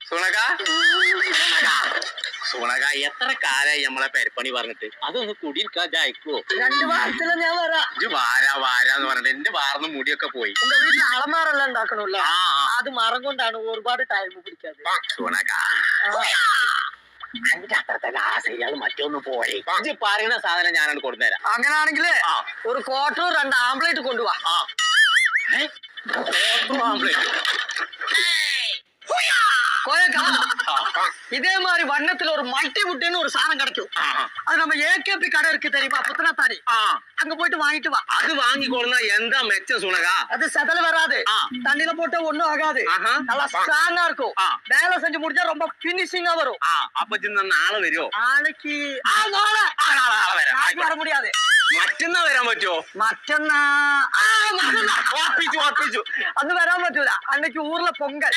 സുണക സുണക എത്ര കാലായി നമ്മളെ പെരപ്പണി പറഞ്ഞിട്ട് അതൊന്ന് കുടിയിരിക്കാൻ അയക്കുവോ? 2 വാരത്തില് ഞാൻ വരാം. ഇത് വാരാന്ന് പറഞ്ഞിട്ട് എന്റെ വാർന്ന് മുടിയൊക്കെ പോയി. എന്റെ വീട്ടിൽ അളമാറെല്ലാം ഉണ്ടാക്കണല്ലോ, അത് മരം കൊണ്ടാണ് ഒരുപാട് ടൈം പിടിക്കാതെ. സുണക അതിന്റെ അത്ര തന്നെ ആ ശരിയാൾ മറ്റൊന്ന് പോയി ഇത് പറയുന്ന സാധനം ഞാനാണ് കൊടുത്തരാം. അങ്ങനാണെങ്കില് ഒരു ക്വാർട്ടർ 2 ആംപ്ലേറ്റ് കൊണ്ടുപോവാ. ആംപ്ലേറ്റ് இதேமாதிரி வண்ணத்துல ஒரு மல்டி முட்டின்னு ஒரு சாதனம் கிடைக்கும். அது நம்ம ஏகேபி கடை இருக்கு தெரியுமா, புத்தனத்தாரி, அங்க போயிட்டு வாங்கிட்டு வா. அது வாங்கிக்கொள்ளனா எந்த மெச்சம் சுனகா? அது செதல் வராது, தண்ணியில போட்டு ஒண்ணும் ஆகாது, நல்லா ஸ்ட்ராங்கா இருக்கும். வேலை செஞ்சு முடிஞ்சா ரொம்ப பினிஷிங்கா வரும். அப்ப நாளை വരുമോ? நாளைக்கு வர முடியாது, മറ്റന്നാ വരാൻ പറ്റുമോ? മറ്റന്നാ അന്ന് വരാൻ പറ്റൂല, അന്നേക്ക് ഊർല പൊങ്കൽ.